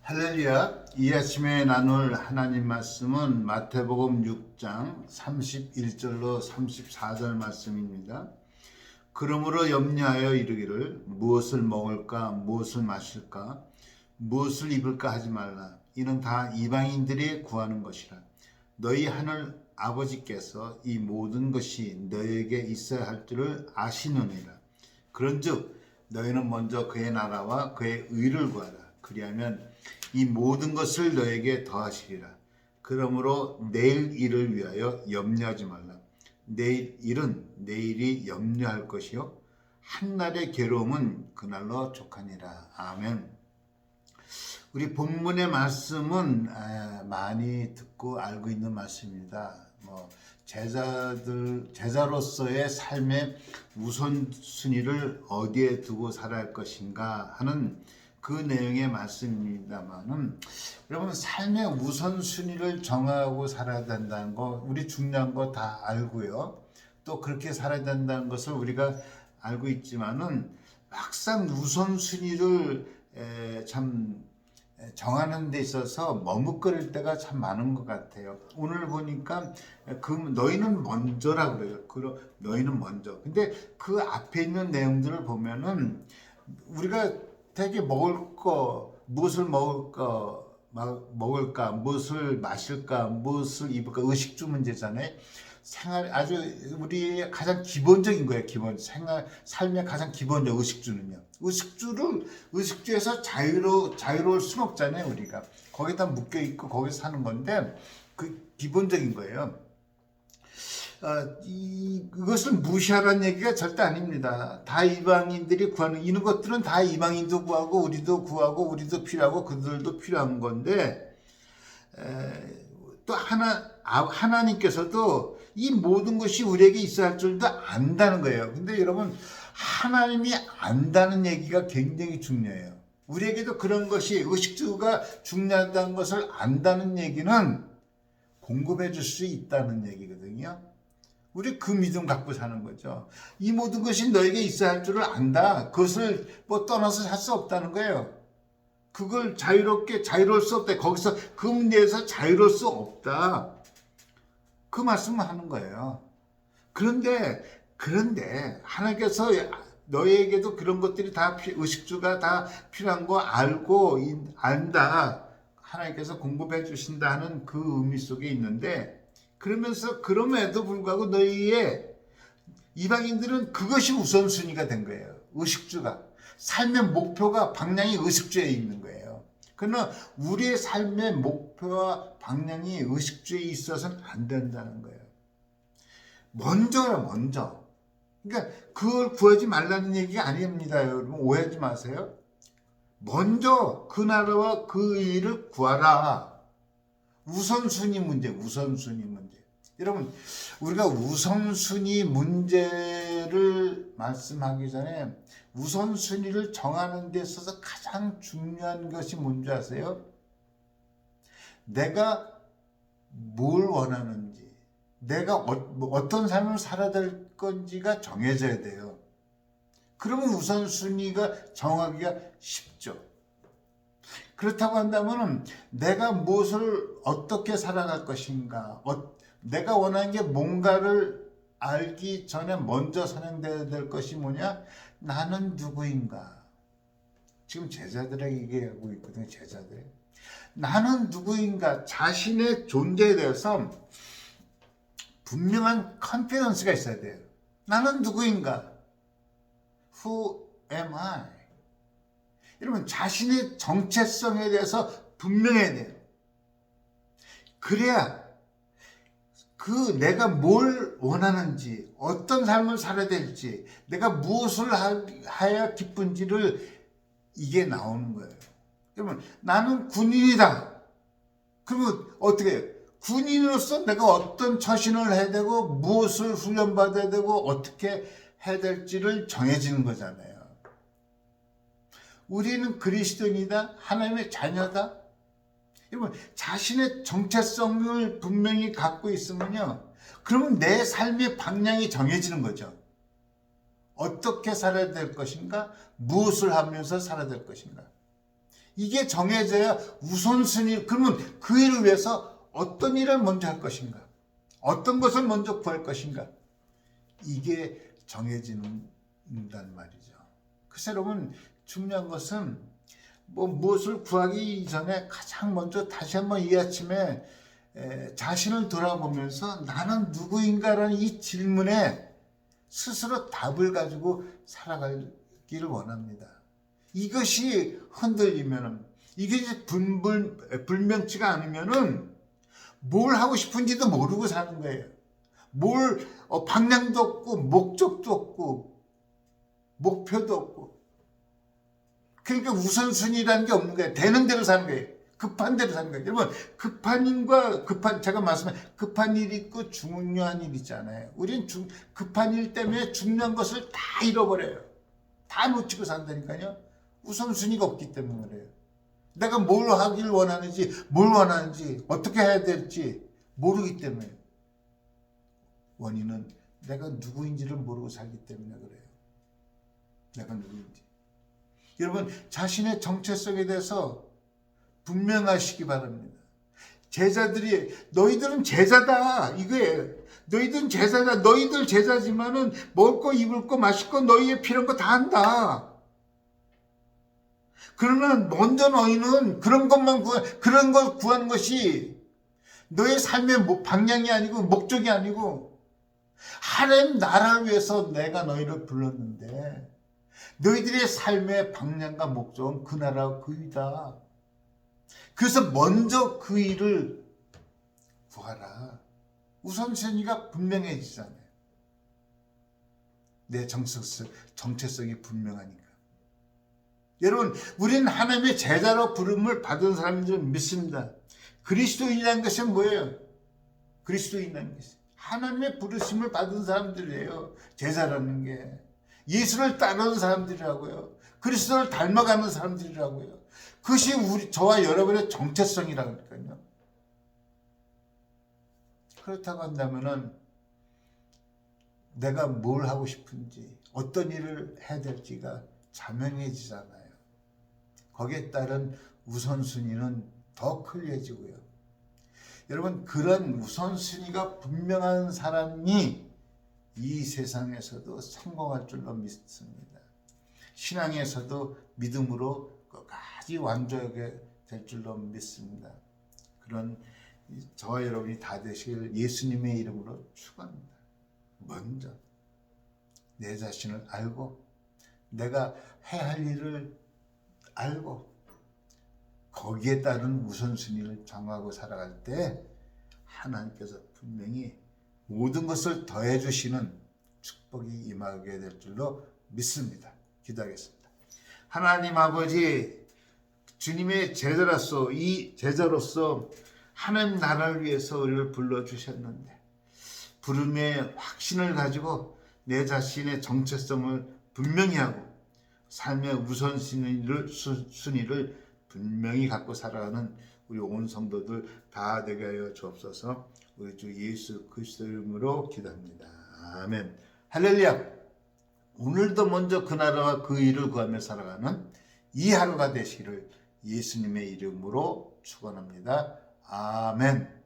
할렐루야. 이 아침에 나눌 하나님 말씀은 마태복음 6장 31절로 34절 말씀입니다. 그러므로 염려하여 이르기를 무엇을 먹을까 무엇을 마실까 무엇을 입을까 하지 말라. 이는 다 이방인들이 구하는 것이라. 너희 하늘 아버지께서 이 모든 것이 너에게 있어야 할 줄을 아시느니라. 그런즉 너희는 먼저 그의 나라와 그의 의를 구하라. 그리하면 이 모든 것을 너에게 더하시리라. 그러므로 내일 일을 위하여 염려하지 말라. 내일 일은 내일이 염려할 것이요 한날의 괴로움은 그날로 족하니라. 아멘. 우리 본문의 말씀은 많이 듣고 알고 있는 말씀입니다. 제자로서의 삶의 우선순위를 어디에 두고 살아야 할 것인가 하는 그 내용의 말씀입니다만은, 여러분 삶의 우선순위를 정하고 살아야 된다는 거 우리 중요한 거 다 알고요. 또 그렇게 살아야 된다는 것을 우리가 알고 있지만은 막상 우선순위를 참 정하는 데 있어서 머뭇거릴 때가 참 많은 것 같아요. 오늘 보니까 너희는 먼저라 그래요. 너희는 먼저. 근데 그 앞에 있는 내용들을 보면은 우리가 되게 무엇을 먹을까, 무엇을 마실까, 무엇을 입을까, 의식주 문제잖아요. 아주 우리의 가장 기본적인 거예요. 삶의 가장 기본적 의식주는요. 의식주에서 자유로울 수는 없잖아요. 우리가 거기다 묶여 있고 거기서 사는 건데 그 기본적인 거예요. 이것을 무시하라는 얘기가 절대 아닙니다. 다 이방인들이 구하는 이런 것들은 다 이방인도 구하고 우리도 구하고 우리도 필요하고 그들도 필요한 건데, 또 하나님께서도 이 모든 것이 우리에게 있어야 할 줄도 안다는 거예요. 근데 여러분, 하나님이 안다는 얘기가 굉장히 중요해요. 우리에게도 그런 것이 의식주가 중요하다는 것을 안다는 얘기는 공급해 줄 수 있다는 얘기거든요. 우리 그 믿음 갖고 사는 거죠. 이 모든 것이 너에게 있어야 할 줄을 안다. 그것을 떠나서 살 수 없다는 거예요. 그걸 자유로울 수 없다. 거기서 그 문제에서 자유로울 수 없다. 그 말씀을 하는 거예요. 그런데 하나님께서 너에게도 그런 것들이 다 의식주가 다 필요한 거 알고 안다. 하나님께서 공급해 주신다는 그 의미 속에 있는데, 그럼에도 불구하고 너희의 이방인들은 그것이 우선순위가 된 거예요. 의식주가. 삶의 목표가 방향이 의식주에 있는 거예요. 그러나 우리의 삶의 목표와 방향이 의식주에 있어서는 안 된다는 거예요. 먼저. 그러니까 그걸 구하지 말라는 얘기가 아닙니다. 여러분 오해하지 마세요. 먼저 그 나라와 그 일을 구하라. 우선순위 문제. 여러분, 우리가 우선순위 문제를 말씀하기 전에 우선순위를 정하는 데 있어서 가장 중요한 것이 뭔지 아세요? 내가 뭘 원하는지, 내가 어떤 삶을 살아야 될 건지가 정해져야 돼요. 그러면 우선순위가 정하기가 쉽죠. 그렇다고 한다면 내가 무엇을 어떻게 살아갈 것인가, 내가 원하는 게 뭔가를 알기 전에 먼저 선행돼야 될 것이 뭐냐? 나는 누구인가? 지금 제자들에게 얘기하고 있거든요. 제자들. 나는 누구인가? 자신의 존재에 대해서 분명한 컨피던스가 있어야 돼요. 나는 누구인가? Who am I? 여러분, 자신의 정체성에 대해서 분명해야 돼요. 그래야 내가 뭘 원하는지, 어떤 삶을 살아야 될지, 내가 무엇을 하여 기쁜지를 이게 나오는 거예요. 여러분, 나는 군인이다. 그러면 어떻게 해요? 군인으로서 내가 어떤 처신을 해야 되고, 무엇을 훈련받아야 되고, 어떻게 해야 될지를 정해지는 거잖아요. 우리는 그리스도인이다. 하나님의 자녀다. 여러분, 자신의 정체성을 분명히 갖고 있으면요, 그러면 내 삶의 방향이 정해지는 거죠. 어떻게 살아야 될 것인가? 무엇을 하면서 살아야 될 것인가? 이게 정해져야 우선순위. 그러면 그 일을 위해서 어떤 일을 먼저 할 것인가? 어떤 것을 먼저 구할 것인가? 이게 정해진다는 말이죠. 그래서 여러분, 중요한 것은 무엇을 구하기 이전에 가장 먼저 다시 한번 이 아침에 자신을 돌아보면서 나는 누구인가라는 이 질문에 스스로 답을 가지고 살아가기를 원합니다. 이것이 흔들리면은, 이게 불명치가 않으면은 뭘 하고 싶은지도 모르고 사는 거예요. 방향도 없고 목적도 없고 목표도 없고. 그러니까 우선순위라는 게 없는 거예요. 되는 대로 사는 거예요. 급한 대로 사는 거예요. 여러분, 제가 말씀한 급한 일이 있고 중요한 일이 있잖아요. 우리는 급한 일 때문에 중요한 것을 다 잃어버려요. 다 놓치고 산다니까요. 우선순위가 없기 때문에 그래요. 내가 뭘 하길 원하는지, 어떻게 해야 될지 모르기 때문에. 원인은 내가 누구인지를 모르고 살기 때문에 그래요. 내가 누구인지. 여러분, 자신의 정체성에 대해서 분명하시기 바랍니다. 제자들이 너희들은 제자다 이거예요. 너희들은 제자다. 너희들 제자지만은 먹을 거 입을 거 마실 거 너희의 필요한 거 다 한다. 그러나 먼저 너희는 그런 걸 구하는 것이 너의 삶의 방향이 아니고 목적이 아니고 하나님 나라를 위해서 내가 너희를 불렀는데 너희들의 삶의 방향과 목적은 그 나라 그 위다. 그래서 먼저 그 일을 구하라. 우선순위가 분명해지잖아요. 내 정체성이 분명하니까. 여러분, 우리는 하나님의 제자로 부름을 받은 사람인 줄 믿습니다. 그리스도인이라는 것이 뭐예요? 그리스도인이라는 것이 하나님의 부르심을 받은 사람들이에요. 제자라는 게 예수를 따르는 사람들이라고요. 그리스도를 닮아가는 사람들이라고요. 그것이 저와 여러분의 정체성이라니까요. 그렇다고 한다면은 내가 뭘 하고 싶은지, 어떤 일을 해야 될지가 자명해지잖아요. 거기에 따른 우선순위는 더 클리어지고요. 여러분, 그런 우선순위가 분명한 사람이 이 세상에서도 성공할 줄로 믿습니다. 신앙에서도 믿음으로 끝까지 완전하게 될 줄로 믿습니다. 그런 저와 여러분이 다 되시길 예수님의 이름으로 축원합니다. 먼저 내 자신을 알고 내가 해야 할 일을 알고 거기에 따른 우선순위를 정하고 살아갈 때 하나님께서 분명히 모든 것을 더해 주시는 축복이 임하게 될 줄로 믿습니다. 기도하겠습니다. 하나님 아버지, 주님의 제자로서 하나님 나라를 위해서 우리를 불러주셨는데 부름의 확신을 가지고 내 자신의 정체성을 분명히 하고 삶의 우선순위를 분명히 갖고 살아가는 우리 온 성도들 다 되게 하여 주옵소서. 우리 주 예수 그리스도 이름으로 기도합니다. 아멘. 할렐루야. 오늘도 먼저 그 나라와 그 일을 구하며 살아가는 이 하루가 되시기를 예수님의 이름으로 축원합니다. 아멘.